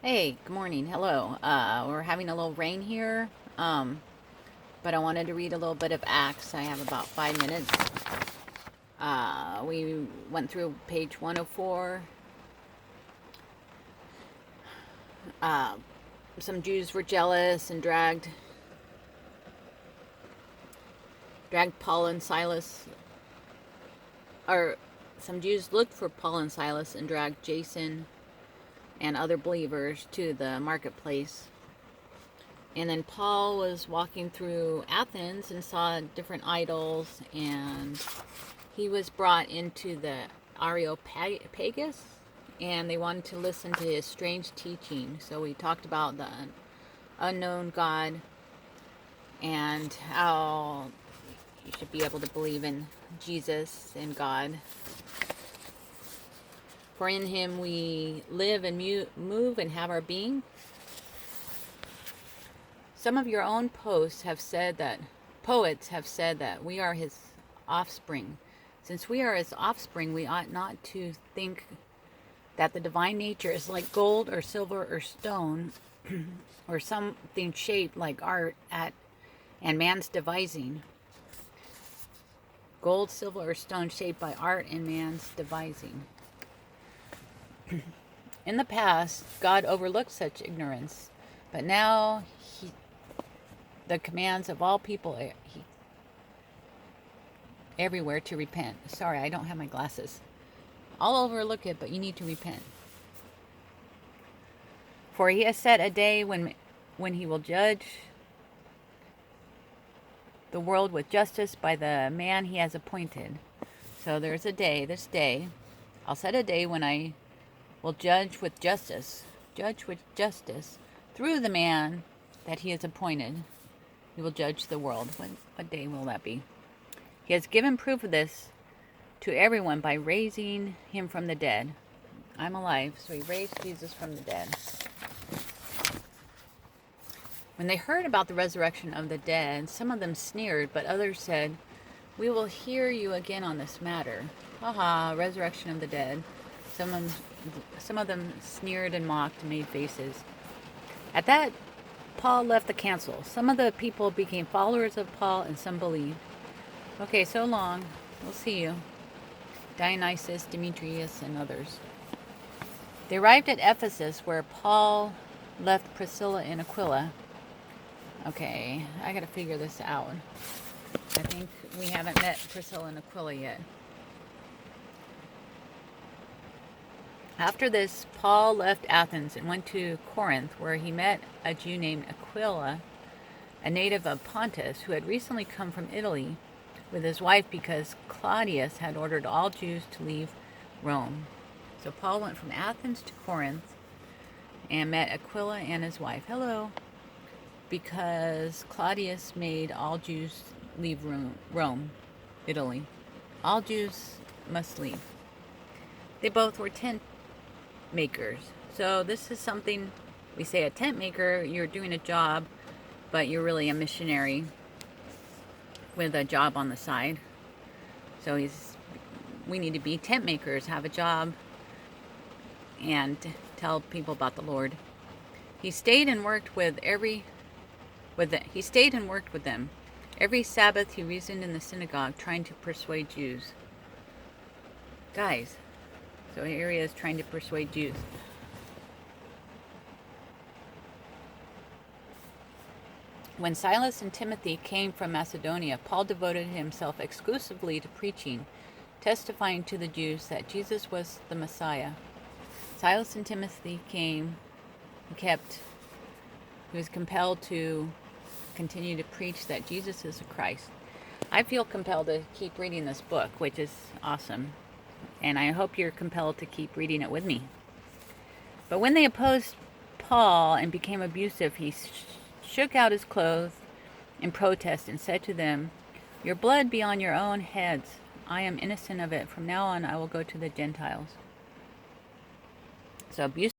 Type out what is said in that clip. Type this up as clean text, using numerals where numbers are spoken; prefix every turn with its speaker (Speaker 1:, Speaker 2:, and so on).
Speaker 1: Hey, good morning. Hello. We're having a little rain here, but I wanted to read a little bit of Acts. I have about 5 minutes. We went through page 104. Uh, some Jews were jealous and dragged Paul and Silas, or some Jews looked for Paul and Silas and dragged Jason and other believers to the marketplace. And then Paul was walking through Athens and saw different idols, and he was brought into the Areopagus, and they wanted to listen to his strange teaching. So we talked about the unknown God and how you should be able to believe in Jesus and God. For in him we live and move and have our being. Some of your own poets have said that we are his offspring. Since we are his offspring, we ought not to think that the divine nature is like gold or silver or stone, or something shaped like art and man's devising. Gold, silver, or stone shaped by art and man's devising. In the past, God overlooked such ignorance, but now the commands of all people everywhere to repent. Sorry, I don't have my glasses. I'll overlook it, but you need to repent. For he has set a day when he will judge the world with justice by the man he has appointed. So there's a day, this day, I'll set a day when I will judge with justice through the man that he has appointed. He will judge the world. What day will that be? He has given proof of this to everyone by raising him from the dead. I'm alive, so he raised Jesus from the dead. When they heard about the resurrection of the dead, some of them sneered, but others said, "We will hear you again on this matter." Haha, resurrection of the dead. Some of them sneered and mocked and made faces. At that, Paul left the council. Some of the people became followers of Paul and some believed. Okay, so long. We'll see you. Dionysius, Demetrius, and others. They arrived at Ephesus, where Paul left Priscilla and Aquila. Okay, I gotta figure this out. I think we haven't met Priscilla and Aquila yet. After this, Paul left Athens and went to Corinth, where he met a Jew named Aquila, a native of Pontus, who had recently come from Italy with his wife because Claudius had ordered all Jews to leave Rome. So Paul went from Athens to Corinth and met Aquila and his wife. Hello. Because Claudius made all Jews leave Rome, Italy. All Jews must leave. They both were tent makers. So this is something we say: a tent maker, you're doing a job, but you're really a missionary with a job on the side. So we need to be tent makers, have a job, and tell people about the Lord. He stayed and worked with them. Every Sabbath he reasoned in the synagogue, trying to persuade Jews. Guys, so here he is trying to persuade Jews. When Silas and Timothy came from Macedonia, Paul devoted himself exclusively to preaching, testifying to the Jews that Jesus was the Messiah. Silas and Timothy came. He was compelled to continue to preach that Jesus is the Christ. I feel compelled to keep reading this book, which is awesome. And I hope you're compelled to keep reading it with me. But when they opposed Paul and became abusive, he shook out his clothes in protest and said to them, "Your blood be on your own heads. I am innocent of it. From now on, I will go to the Gentiles." So abuse